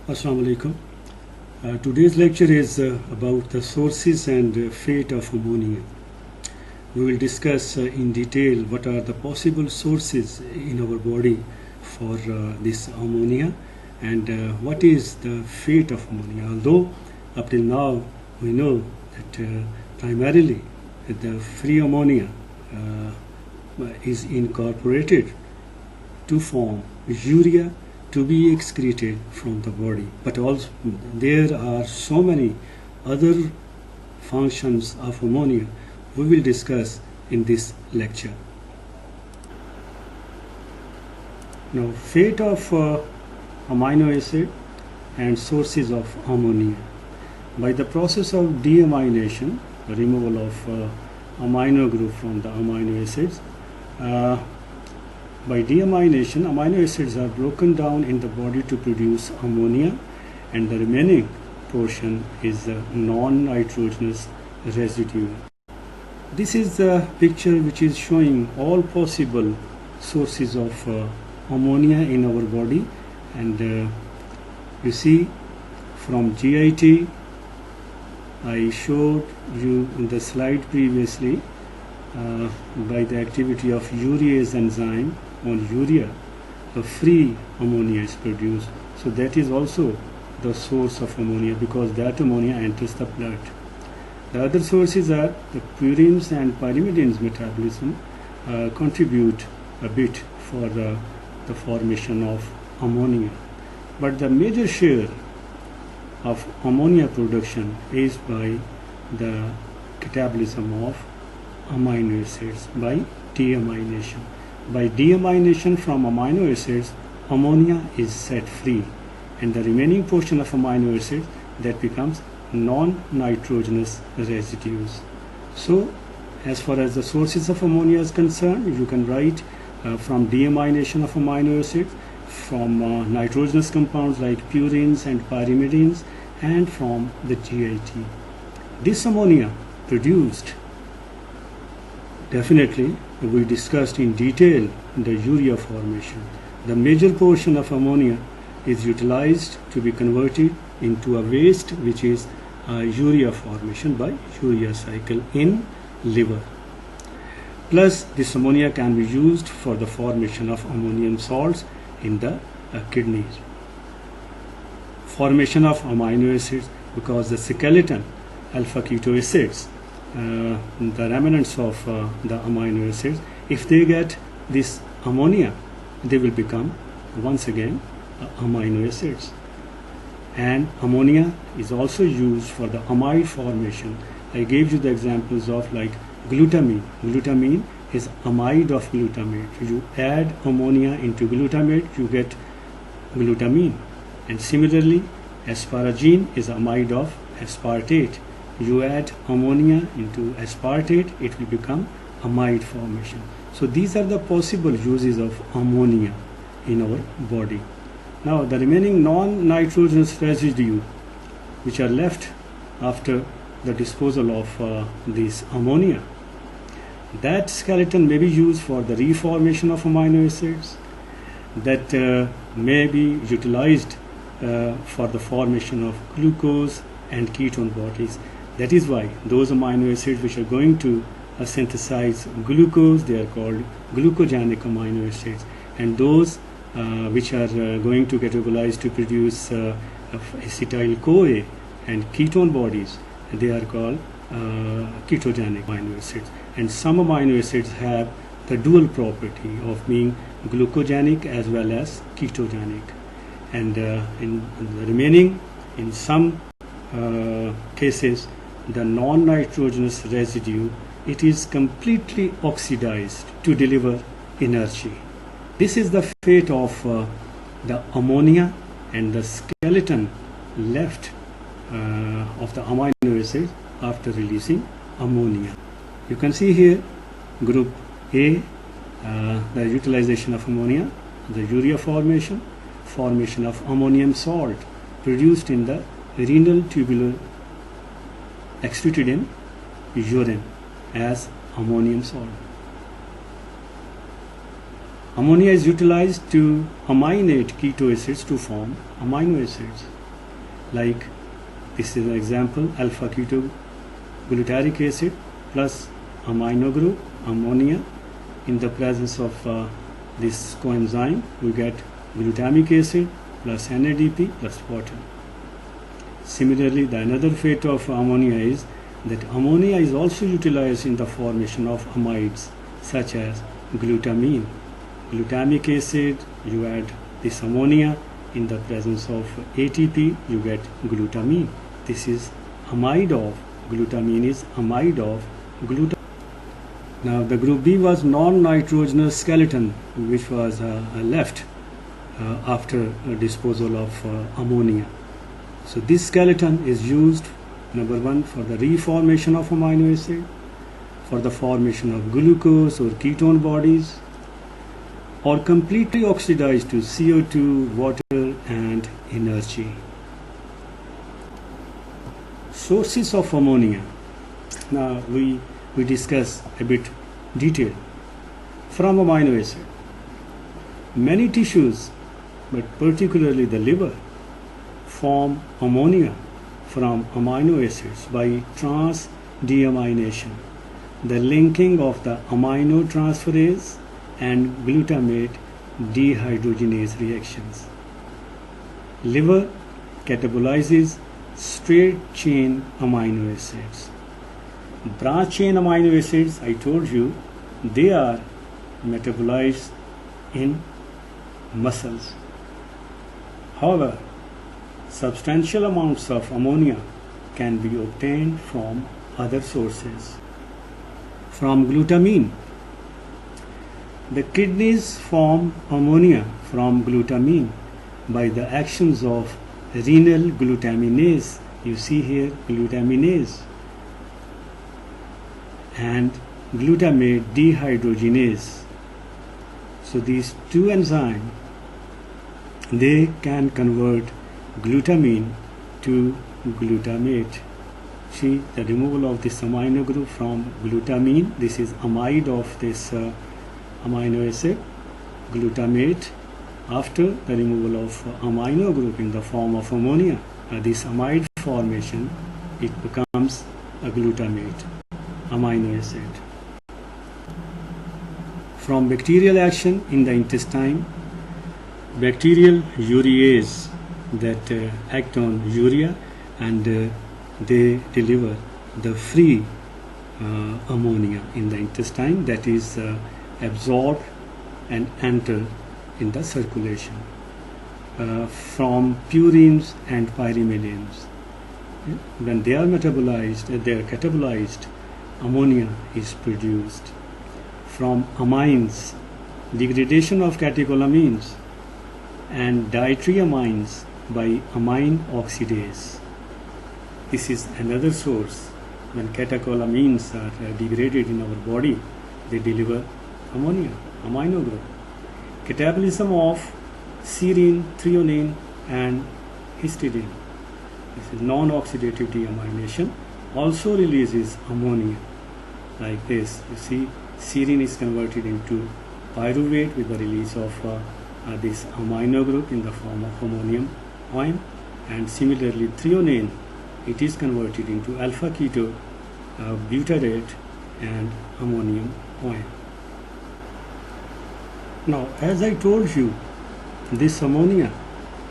Assalamu alaikum. Today's lecture is about the sources and fate of ammonia. We will discuss in detail what are the possible sources in our body for this ammonia and what is the fate of ammonia. Although up till now we know that primarily the free ammonia is incorporated to form urea to be excreted from the body, but also there are so many other functions of ammonia we will discuss in this lecture. Now, fate of amino acid and sources of ammonia. By the process of deamination, the removal of amino group from the amino acids, by deamination, amino acids are broken down in the body to produce ammonia, and the remaining portion is the non-nitrogenous residue. This is the picture which is showing all possible sources of ammonia in our body, and you see from GIT, I showed you in the slide previously, by the activity of urease enzyme on urea, a free ammonia is produced. So that is also the source of ammonia, because that ammonia enters the blood. The other sources are the purines and pyrimidines metabolism contribute a bit for the formation of ammonia. But the major share of ammonia production is by the catabolism of amino acids by deamination. By deamination from amino acids, ammonia is set free, and the remaining portion of amino acids that becomes non-nitrogenous residues. So, as far as the sources of ammonia is concerned, you can write from deamination of amino acids, from nitrogenous compounds like purines and pyrimidines, and from the GIT. This ammonia produced, definitely we discussed in detail the urea formation. The major portion of ammonia is utilized to be converted into a waste, which is urea formation by urea cycle in liver. Plus this ammonia can be used for the formation of ammonium salts in the kidneys. Formation of amino acids, because the skeleton alpha keto acids, the remnants of the amino acids, if they get this ammonia, they will become once again amino acids. And ammonia is also used for the amide formation. I gave you the examples of like glutamine. Glutamine is amide of glutamate. You add ammonia into glutamate, you get glutamine. And similarly, asparagine is amide of aspartate. You add ammonia into aspartate, it will become amide formation. So these are the possible uses of ammonia in our body. Now the remaining non-nitrogenous residue which are left after the disposal of this ammonia, that skeleton may be used for the reformation of amino acids, that may be utilized for the formation of glucose and ketone bodies. That is why those amino acids which are going to synthesize glucose, they are called glucogenic amino acids, and those which are going to catabolize to produce acetyl-CoA and ketone bodies, they are called ketogenic amino acids. And some amino acids have the dual property of being glucogenic as well as ketogenic. And in the remaining, in some cases, the non-nitrogenous residue, it is completely oxidized to deliver energy. This is the fate of the ammonia and the skeleton left of the amino acids after releasing ammonia. You can see here group A, the utilization of ammonia, the urea formation of ammonium salt produced in the renal tubular, excreted in urine as ammonium salt. Ammonia is utilized to aminate keto acids to form amino acids. Like this is an example, alpha ketoglutaric acid plus amino group ammonia. In the presence of this coenzyme, we get glutamic acid plus NADP plus water. Similarly, the another fate of ammonia is that ammonia is also utilized in the formation of amides such as glutamine. Glutamic acid, you add this ammonia, in the presence of ATP you get glutamine. This is amide of glutamine is amide of glutamine. Now the group B was non-nitrogenous skeleton, which was left after disposal of ammonia. So this skeleton is used, number one, for the reformation of amino acid, for the formation of glucose or ketone bodies, or completely oxidized to CO2, water and energy. Sources of ammonia. Now we discuss a bit detail. From amino acid, many tissues, but particularly the liver, form ammonia from amino acids by trans-deamination, the linking of the aminotransferase and glutamate dehydrogenase reactions. Liver catabolizes straight chain amino acids. Branch chain amino acids, I told you, they are metabolized in muscles. However, substantial amounts of ammonia can be obtained from other sources. From glutamine, the kidneys form ammonia from glutamine by the actions of renal glutaminase. You see here glutaminase and glutamate dehydrogenase. So these two enzymes, they can convert glutamine to glutamate. See the removal of this amino group from glutamine. This is amide of this amino acid, glutamate. After the removal of amino group in the form of ammonia, this amide formation, it becomes a glutamate amino acid. From bacterial action in the intestine, bacterial urease that act on urea and they deliver the free ammonia in the intestine that is absorbed and enter in the circulation from purines and pyrimidines. When they are metabolized, they are catabolized, ammonia is produced. From amines, degradation of catecholamines and dietary amines by amine oxidase. This is another source. When catecholamines are degraded in our body, they deliver ammonia, amino group. Catabolism of serine, threonine and histidine. This is non-oxidative deamination, also releases ammonia like this. You see, serine is converted into pyruvate with the release of this amino group in the form of ammonium ion, and similarly threonine, it is converted into alpha keto butyrate and ammonium ion. Now, as I told you, this ammonia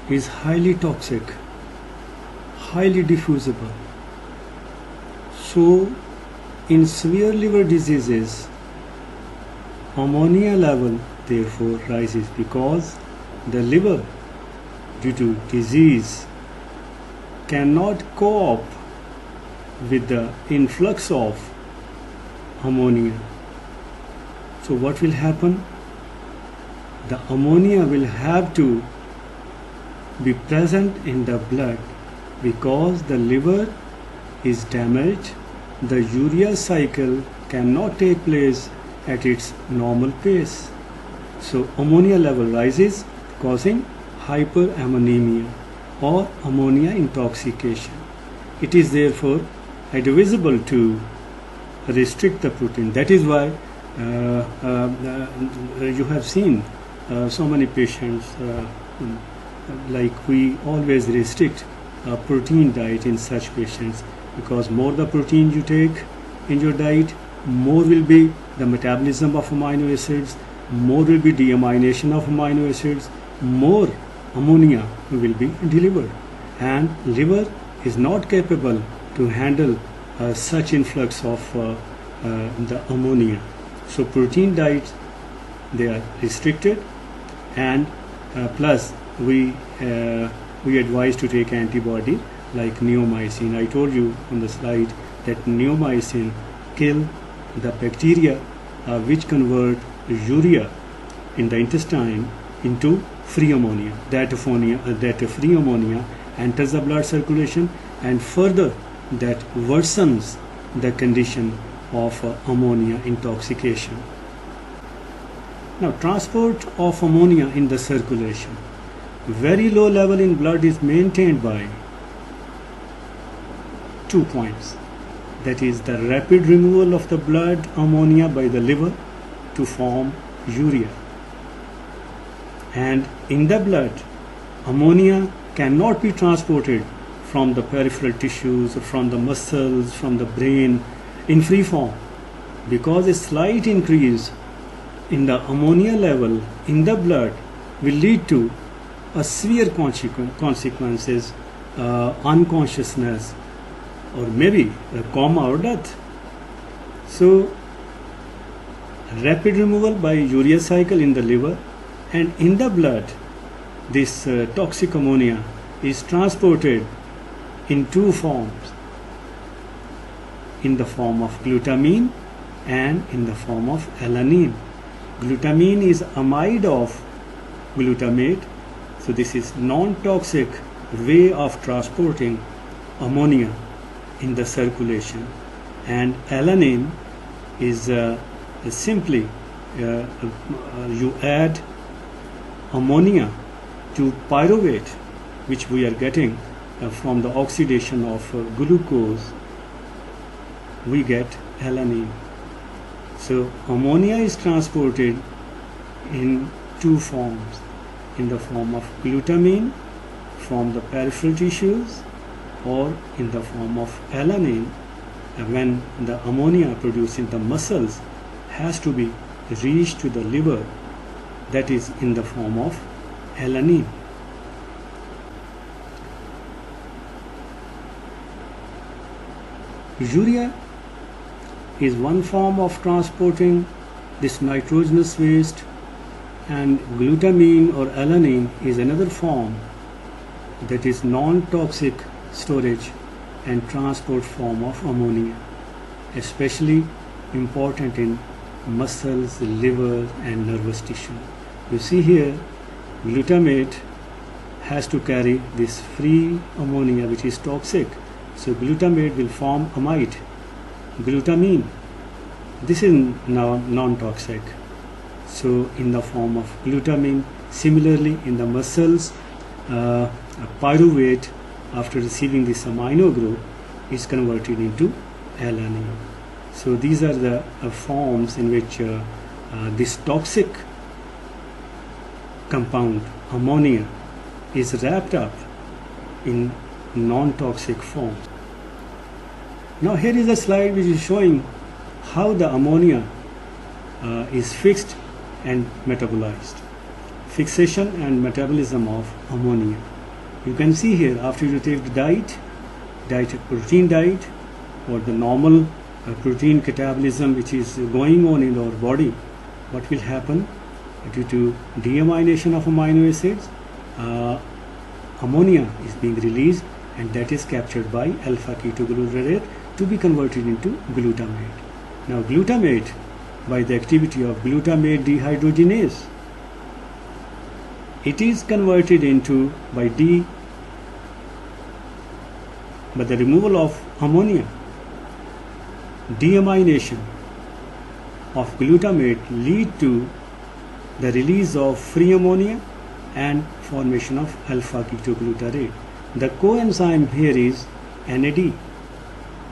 is highly toxic, highly diffusible. So, in severe liver diseases, ammonia level therefore rises because the liver, due to disease, cannot cope with the influx of ammonia. So what will happen? The ammonia will have to be present in the blood because the liver is damaged. The urea cycle cannot take place at its normal pace. So ammonia level rises, causing hyperammonemia or ammonia intoxication. It is therefore advisable to restrict the protein. That is why you have seen so many patients, like we always restrict a protein diet in such patients, because more the protein you take in your diet, more will be the metabolism of amino acids, more will be deamination of amino acids, more ammonia will be delivered, and liver is not capable to handle such influx of the ammonia. So protein diets, they are restricted, and plus we advise to take antibody like neomycin. I told you on the slide that neomycin kill the bacteria which convert urea in the intestine into free ammonia. That free ammonia enters the blood circulation, and further that worsens the condition of ammonia intoxication. Now, transport of ammonia in the circulation. Very low level in blood is maintained by 2 points. That is the rapid removal of the blood ammonia by the liver to form urea. And in the blood, ammonia cannot be transported from the peripheral tissues, from the muscles, from the brain in free form, because a slight increase in the ammonia level in the blood will lead to a severe consequences, unconsciousness, or maybe a coma or death. So, rapid removal by urea cycle in the liver, and in the blood, this toxic ammonia is transported in 2 forms, in the form of glutamine and in the form of alanine. Glutamine is amide of glutamate, so this is non-toxic way of transporting ammonia in the circulation, and alanine is simply you add ammonia to pyruvate, which we are getting from the oxidation of glucose, we get alanine. So ammonia is transported in 2 forms, in the form of glutamine from the peripheral tissues, or in the form of alanine when the ammonia produced in the muscles has to be reached to the liver, that is in the form of alanine. Urea is one form of transporting this nitrogenous waste, and glutamine or alanine is another form, that is non-toxic storage and transport form of ammonia, especially important in muscles, liver and nervous tissue. You see here, glutamate has to carry this free ammonia which is toxic, so glutamate will form amide. Glutamine, this is now non-toxic, so in the form of glutamine. Similarly, in the muscles, pyruvate after receiving this amino group is converted into alanine. So these are the forms in which this toxic compound ammonia is wrapped up in non-toxic form. Now here is a slide which is showing how the ammonia is fixed and metabolized. Fixation and metabolism of ammonia. You can see here, after you take the diet, protein diet, or the normal protein catabolism which is going on in our body, what will happen? Due to deamination of amino acids, ammonia is being released, and that is captured by alpha ketoglutarate to be converted into glutamate. Now glutamate, by the activity of glutamate dehydrogenase, it is converted into by the removal of ammonia, deamination of glutamate lead to the release of free ammonia and formation of alpha ketoglutarate. The coenzyme here is NAD.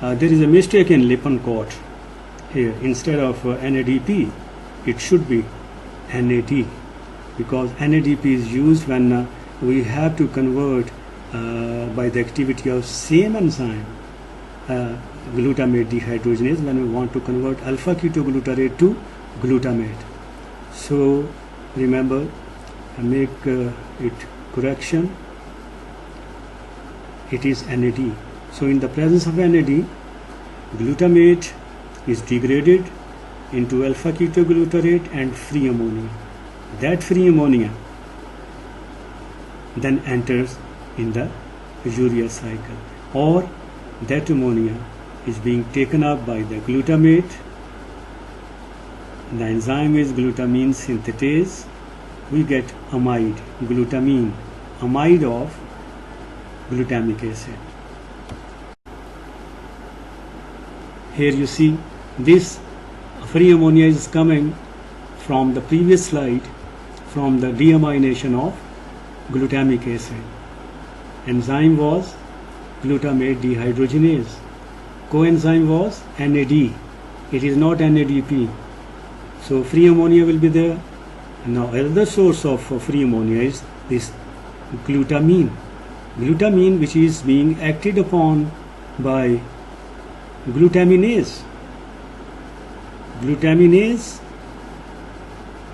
There is a mistake in Lippincott here. Instead of NADP, it should be NAD. because NADP is used when we have to convert by the activity of same enzyme, glutamate dehydrogenase, when we want to convert alpha ketoglutarate to glutamate. So remember, make it correction, it is NAD. So in the presence of NAD, glutamate is degraded into alpha ketoglutarate and free ammonia. That free ammonia then enters in the urea cycle, or that ammonia is being taken up by the glutamate. The enzyme is glutamine synthetase. We get amide, glutamine, amide of glutamic acid. Here you see this free ammonia is coming from the previous slide, from the deamination of glutamic acid. Enzyme was glutamate dehydrogenase. Coenzyme was NAD. It is not NADP. So free ammonia will be there. Now another source of free ammonia is this glutamine. Glutamine, which is being acted upon by glutaminase. Glutaminase,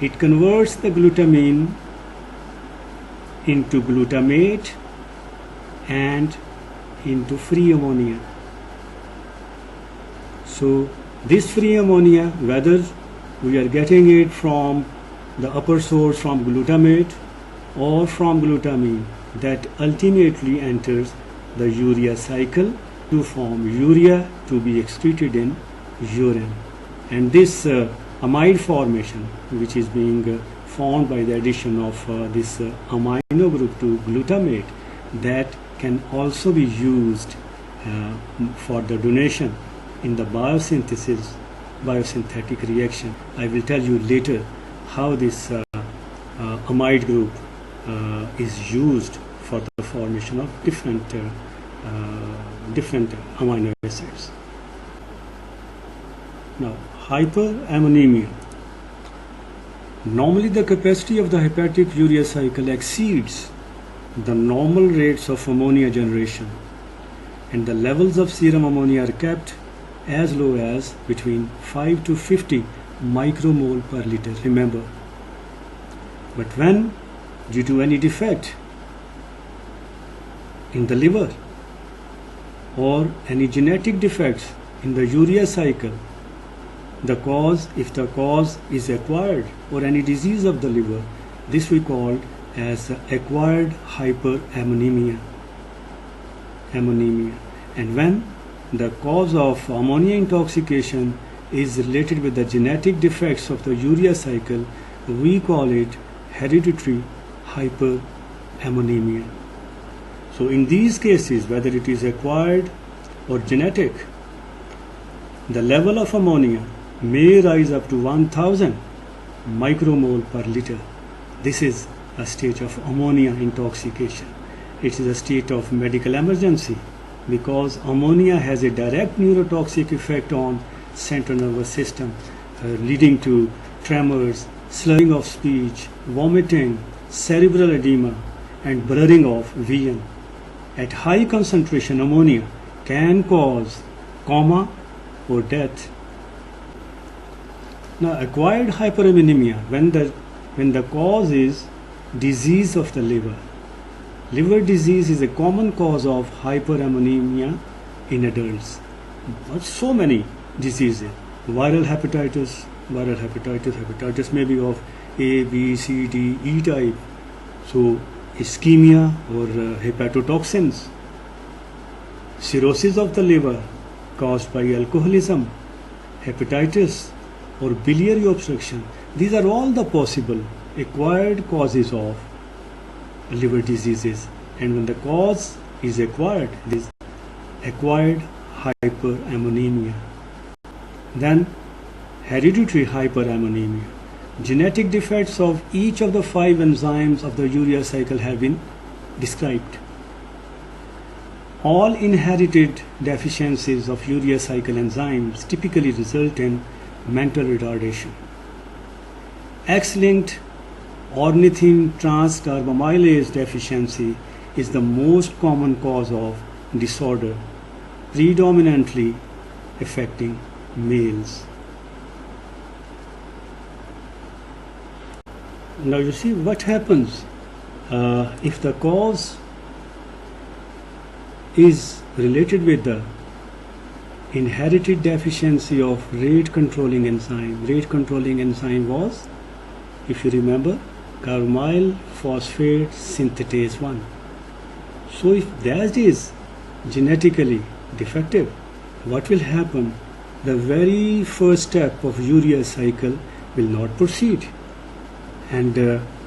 it converts the glutamine into glutamate and into free ammonia. So this free ammonia, whether we are getting it from the upper source from glutamate or from glutamine, that ultimately enters the urea cycle to form urea to be excreted in urine. And this amide formation, which is being formed by the addition of this amino group to glutamate, that can also be used for the donation in the biosynthetic reaction. I will tell you later how this amide group is used for the formation of different amino acids. Now, hyperammonemia. Normally the capacity of the hepatic urea cycle exceeds the normal rates of ammonia generation, and the levels of serum ammonia are kept as low as between 5 to 50 micromole per liter, remember. But when, due to any defect in the liver or any genetic defects in the urea cycle, if the cause is acquired or any disease of the liver, this we call as acquired hyperammonemia. And when the cause of ammonia intoxication is related with the genetic defects of the urea cycle, we call it hereditary hyperammonemia. So in these cases, whether it is acquired or genetic, the level of ammonia may rise up to 1000 micromole per liter. This is a stage of ammonia intoxication. It is a state of medical emergency because ammonia has a direct neurotoxic effect on central nervous system, leading to tremors, slurring of speech, vomiting, cerebral edema, and blurring of vision. At high concentration, ammonia can cause coma or death. Now, acquired hyperammonemia, when the cause is disease of the liver. Liver disease is a common cause of hyperammonemia in adults. So many diseases. Viral hepatitis, hepatitis may be of A, B, C, D, E type. So ischemia or hepatotoxins, cirrhosis of the liver caused by alcoholism, hepatitis or biliary obstruction. These are all the possible acquired causes of liver diseases, and when the cause is acquired, it is acquired hyperammonemia. Then hereditary hyperammonemia. Genetic defects of each of the 5 enzymes of the urea cycle have been described. All inherited deficiencies of urea cycle enzymes typically result in mental retardation. X-linked ornithine transcarbamylase deficiency is the most common cause of disorder, predominantly affecting males. Now you see what happens if the cause is related with the inherited deficiency of rate controlling enzyme. Rate controlling enzyme was, if you remember, carbamyl phosphate synthetase 1. So if that is genetically defective, what will happen? The very first step of urea cycle will not proceed, and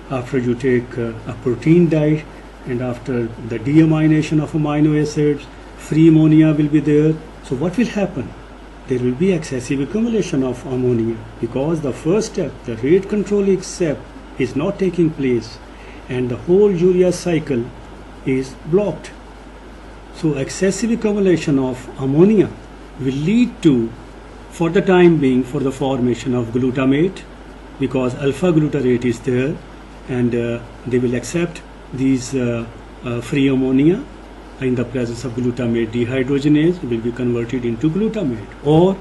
after you take a protein diet, and after the deamination of amino acids, free ammonia will be there. So what will happen? There will be excessive accumulation of ammonia, because the first step, the rate controlling step, is not taking place, and the whole urea cycle is blocked. So excessive accumulation of ammonia will lead to, for the time being, for the formation of glutamate, because alpha glutarate is there, and they will accept these free ammonia. In the presence of glutamate, dehydrogenase will be converted into glutamate, or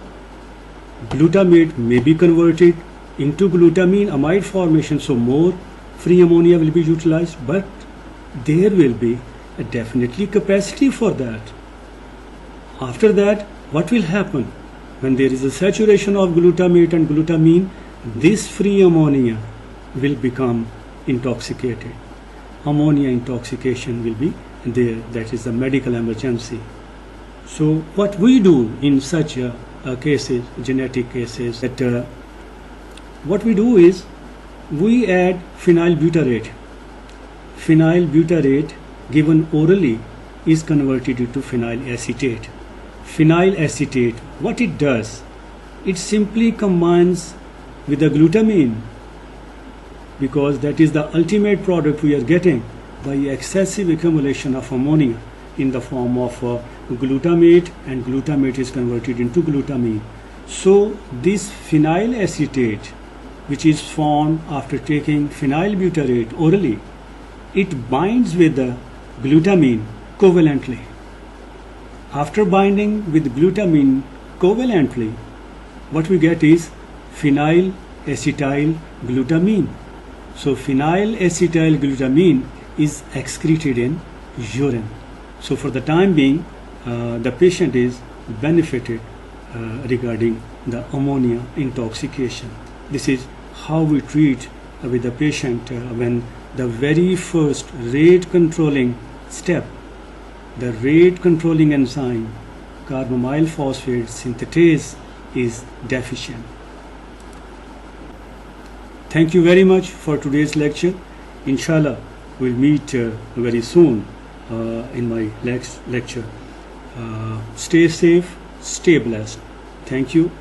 glutamate may be converted into glutamine amide formation, so more free ammonia will be utilized, but there will be a definitely capacity for that. After that, what will happen? When there is a saturation of glutamate and glutamine, this free ammonia will become intoxicated. Ammonia intoxication will be there. That is the medical emergency. So what we do in such cases, genetic cases, that what we do is we add phenyl butyrate. Phenyl butyrate given orally is converted into phenyl acetate. Phenyl acetate, what it does? It simply combines with the glutamine, because that is the ultimate product we are getting by excessive accumulation of ammonia in the form of glutamate, and glutamate is converted into glutamine. So this phenyl acetate, which is formed after taking phenyl butyrate orally, it binds with the glutamine covalently. After binding with glutamine covalently, what we get is phenyl acetyl glutamine. So phenyl acetyl glutamine is excreted in urine. So for the time being, the patient is benefited regarding the ammonia intoxication. This is how we treat with the patient when the very first rate controlling step, the rate controlling enzyme carbamyl phosphate synthetase, is deficient. Thank you very much for today's lecture. Inshallah, we'll meet very soon in my next lecture. Stay safe, stay blessed. Thank you.